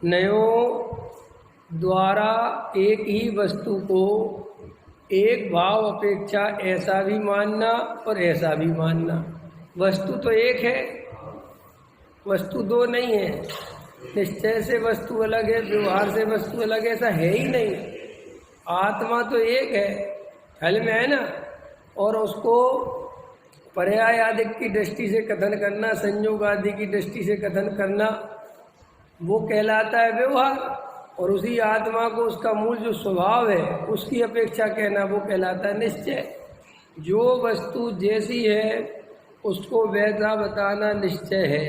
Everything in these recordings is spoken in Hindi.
नयों द्वारा एक ही वस्तु को एक भाव अपेक्षा ऐसा भी मानना और ऐसा भी मानना। वस्तु तो एक है, वस्तु दो नहीं है। निश्चय से वस्तु अलग है, व्यवहार से वस्तु अलग है, ऐसा है ही नहीं। आत्मा तो एक है, फल में है ना। और उसको पर्याय आदि की दृष्टि से कथन करना, संयोग आदि की दृष्टि से कथन करना, वो कहलाता है व्यवहार। और उसी आत्मा को उसका मूल जो स्वभाव है उसकी अपेक्षा कहना, वो कहलाता है निश्चय। जो वस्तु जैसी है उसको वैसा बताना निश्चय है,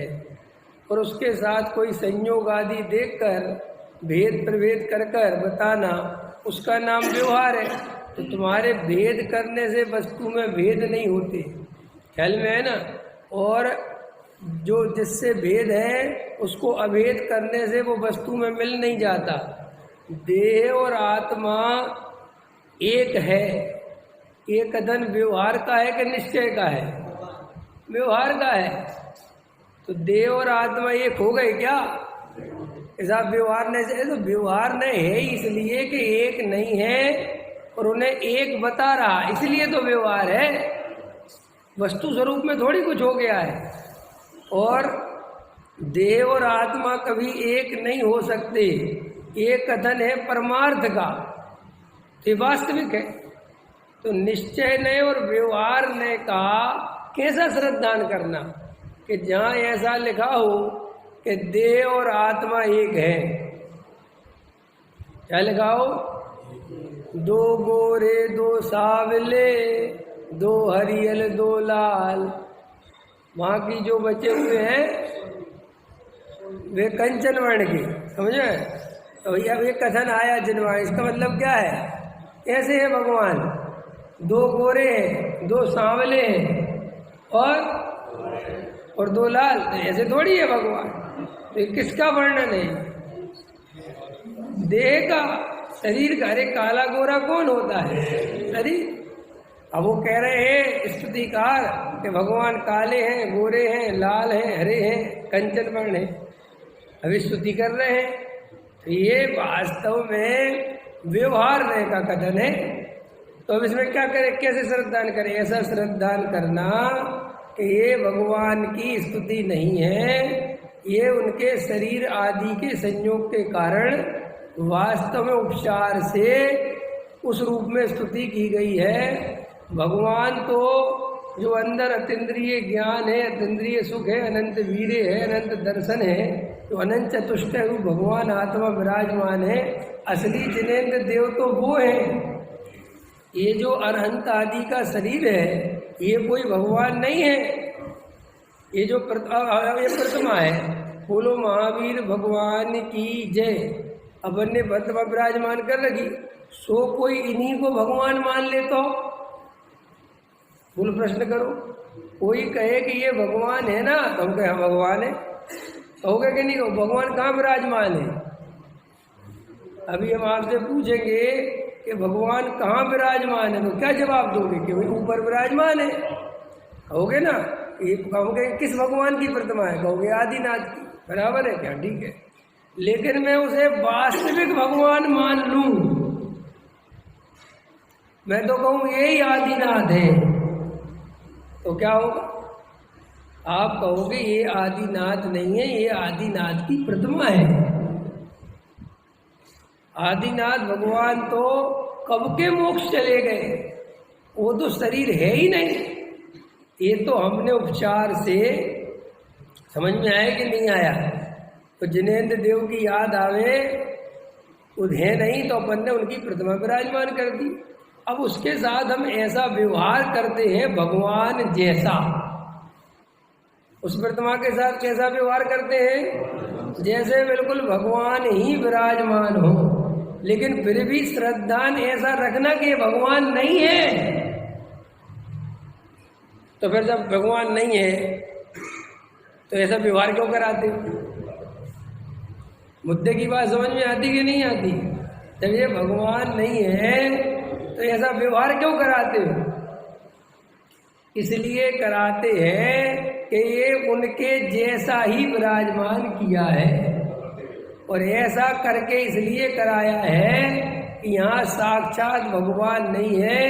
और उसके साथ कोई संयोग आदि देखकर भेद प्रभेद कर कर बताना उसका नाम व्यवहार है। तो तुम्हारे भेद करने से वस्तु में भेद नहीं होते, ख्याल में है ना। और जो जिससे भेद है उसको अभेद करने से वो वस्तु में मिल नहीं जाता। देह और आत्मा एक है। ये कथन व्यवहार का है कि निश्चय का है? व्यवहार का है। तो देह और आत्मा एक हो गए क्या? ऐसा व्यवहार नहीं, तो व्यवहार नहीं है इसलिए कि एक नहीं है और उन्हें एक बता रहा, इसलिए तो व्यवहार है। वस्तु स्वरूप में थोड़ी कुछ हो गया है। और देह और आत्मा कभी एक नहीं हो सकते। एक कथन है परमार्थ का, ये वास्तविक है। तो निश्चय ने और व्यवहार ने का कैसा श्रद्धान करना कि जहाँ ऐसा लिखा हो कि देह और आत्मा एक है। क्या लिखा हो? दो गोरे दो सावले, दो हरियल दो लाल। वहाँ की जो बचे हुए हैं वे कंचन वर्ण के, समझे? तो भैया ये कथन आया जिनवा, इसका मतलब क्या है? कैसे है भगवान? दो गोरे हैं, दो सांवले हैं और दो लाल। तो ऐसे थोड़ी है भगवान। तो किसका वर्णन है? देह का, शरीर का। अरे काला गोरा कौन होता है? शरीर। अब वो कह रहे हैं स्तुतिकार कि भगवान काले हैं, गोरे हैं, लाल हैं, हरे हैं, कंचन वर्ण है। अभी स्तुति कर रहे हैं। तो ये वास्तव में व्यवहार ने का कथन है। तो अब इसमें क्या करें, कैसे श्रद्धान करें? ऐसा श्रद्धान करना कि ये भगवान की स्तुति नहीं है, ये उनके शरीर आदि के संयोग के कारण वास्तव में उपचार से उस रूप में स्तुति की गई है। भगवान तो जो अंदर अतीन्द्रिय ज्ञान है, अतीन्द्रिय सुख है, अनंत वीर्य है, अनंत दर्शन है, तो अनंत चतुष्ट रूप भगवान आत्मा विराजमान है। असली जिनेन्द्र देव तो वो है। ये जो अरहंत आदि का शरीर है ये कोई भगवान नहीं है। ये जो प्रतिमा है, बोलो महावीर भगवान की जय, अपन ने प्रतिमा विराजमान कर रखी, सो कोई इन्हीं को भगवान मान ले तो फुल प्रश्न करो। कोई कहे कि ये भगवान है ना, तो हम कहे भगवान है, कहोगे कि नहीं कहो? भगवान कहाँ विराजमान है? अभी हम आपसे पूछेंगे कि भगवान कहाँ विराजमान है, तो क्या जवाब दोगे? कि भाई ऊपर विराजमान है, कहोगे ना? ये कहोगे किस भगवान की प्रतिमा है? कहोगे आदिनाथ की। बराबर है क्या? ठीक है। लेकिन मैं उसे वास्तविक भगवान मान लूं, मैं तो कहूं यही आदिनाथ है, तो क्या होगा? आप कहोगे ये आदिनाथ नहीं है, ये आदिनाथ की प्रतिमा है। आदिनाथ भगवान तो कब के मोक्ष चले गए, वो तो शरीर है ही नहीं। ये तो हमने उपचार से समझ में आया कि नहीं आया? तो जिनेन्द्र देव की याद आवे, उन्हें नहीं तो अपन ने उनकी प्रतिमा विराजमान कर दी। अब उसके साथ हम ऐसा व्यवहार करते हैं भगवान जैसा। उस प्रतिमा के साथ कैसा व्यवहार करते हैं? जैसे बिल्कुल भगवान ही विराजमान हो, लेकिन फिर भी श्रद्धान ऐसा रखना कि भगवान नहीं है। तो फिर जब भगवान नहीं है तो ऐसा व्यवहार क्यों कराते हो? मुद्दे की बात समझ में आती कि नहीं आती? जब ये भगवान नहीं है तो ऐसा व्यवहार क्यों कराते हो? इसलिए कराते हैं कि ये उनके जैसा ही विराजमान किया है। और ऐसा करके इसलिए कराया है कि यहाँ साक्षात भगवान नहीं है,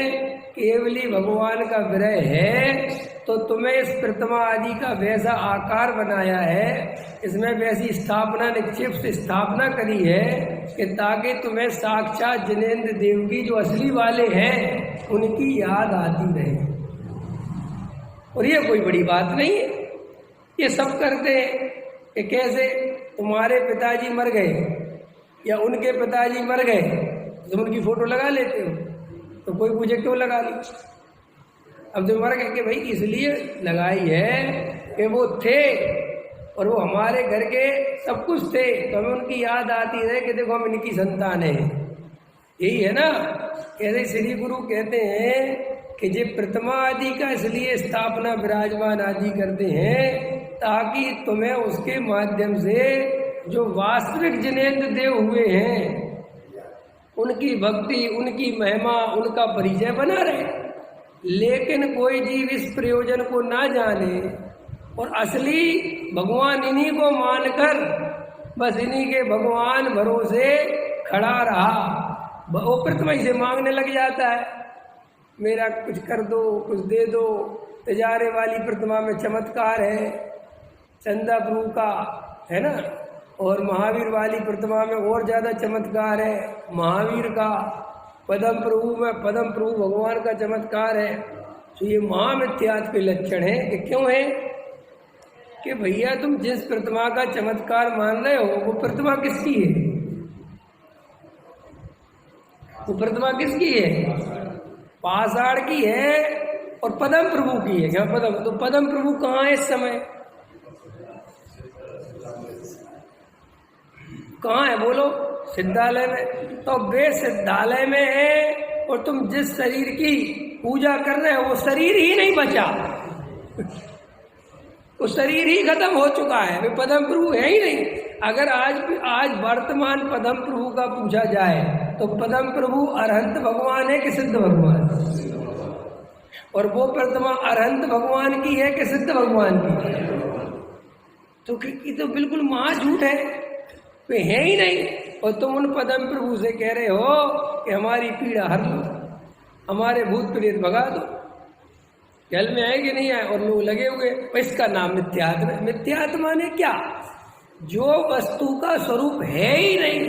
केवली भगवान का विरह है। तो तुम्हें इस प्रतिमा आदि का वैसा आकार बनाया है, इसमें वैसी स्थापना निक्षेप से स्थापना करी है कि ताकि तुम्हें साक्षात जिनेंद्र देव की जो असली वाले हैं उनकी याद आती रहे। और ये कोई बड़ी बात नहीं है, ये सब करते हैं कि कैसे तुम्हारे पिताजी मर गए या उनके पिताजी मर गए, तुम उनकी फोटो लगा लेते हो, तो कोई पूछे क्यों लगा ली। अब जो मर गए कि भाई इसलिए लगाई है कि वो थे और वो हमारे घर के सब कुछ थे, तो हमें उनकी याद आती है कि देखो हम इनकी संतान है। यही है ना। कैसे श्री गुरु कहते हैं कि जो प्रतिमा आदि का इसलिए स्थापना विराजमान आदि करते हैं ताकि तुम्हें उसके माध्यम से जो वास्तविक जिनेंद्र देव हुए हैं उनकी भक्ति, उनकी महिमा, उनका परिचय बना रहे। लेकिन कोई जीव इस प्रयोजन को ना जाने और असली भगवान इन्हीं को मानकर बस इन्हीं के भगवान भरोसे खड़ा रहा, वो प्रतिमा से मांगने लग जाता है, मेरा कुछ कर दो, कुछ दे दो। तिजारे वाली प्रतिमा में चमत्कार है चंदा प्रभु का, है ना। और महावीर वाली प्रतिमा में और ज़्यादा चमत्कार है महावीर का। पदम प्रभु में पदम प्रभु भगवान का चमत्कार है। तो ये महामिथ्यात्व के लक्षण है कि क्यों है कि भैया तुम जिस प्रतिमा का चमत्कार मान रहे हो वो प्रतिमा किसकी है? वो प्रतिमा किसकी है? पाषाण की है और पदम प्रभु की है। क्या पदम? तो पदम प्रभु कहाँ है इस समय? कहाँ है बोलो? सिद्धालय में। तो वे सिद्धालय में है और तुम जिस शरीर की पूजा कर रहे हो वो शरीर ही नहीं बचा, वो शरीर ही खत्म हो चुका है, वे पदम प्रभु है ही नहीं। अगर आज वर्तमान पदम प्रभु का पूछा जाए तो पदम प्रभु अरहंत भगवान है कि सिद्ध भगवान? और वो प्रतिमा अरहंत भगवान की है कि सिद्ध भगवान की? तो बिल्कुल महाझूठ है, वे है ही नहीं। और तुम उन पदम प्रभु से कह रहे हो कि हमारी पीड़ा हर लो, हमारे भूत प्रेत भगा दो। जल में आए कि नहीं आए? और लोग लगे हुए। इसका नाम मिथ्यात्व है। मिथ्यात्व ने क्या? जो वस्तु का स्वरूप है ही नहीं,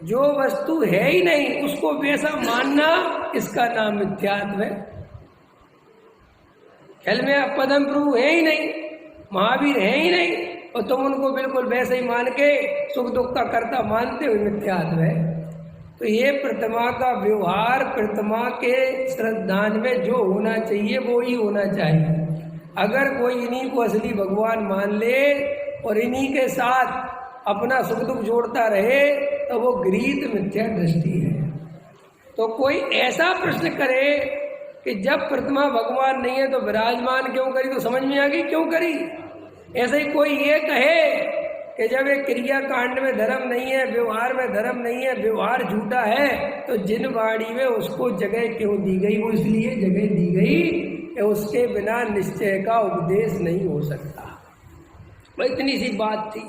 जो वस्तु है ही नहीं उसको वैसा मानना, इसका नाम मिथ्यात्व है। जल में पदम प्रभु है ही नहीं, महावीर है ही नहीं, और तुम उनको बिल्कुल वैसे ही मान के सुख दुख का कर्ता मानते हो, मिथ्यात्व है। तो ये प्रतिमा का व्यवहार, प्रतिमा के श्रद्धान में जो होना चाहिए वो ही होना चाहिए। अगर कोई इन्हीं को असली भगवान मान ले और इन्हीं के साथ अपना सुख दुख जोड़ता रहे तो वो गृहीत मिथ्या दृष्टि है। तो कोई ऐसा प्रश्न करे कि जब प्रतिमा भगवान नहीं है तो विराजमान क्यों करी, तो समझ में आ गई क्यों करी। ऐसे ही कोई ये कहे कि जब एक क्रिया कांड में धर्म नहीं है, व्यवहार में धर्म नहीं है, व्यवहार झूठा है, तो जिन वाणी में उसको जगह क्यों दी गई? वो इसलिए जगह दी गई कि उसके बिना निश्चय का उपदेश नहीं हो सकता। इतनी सी बात थी।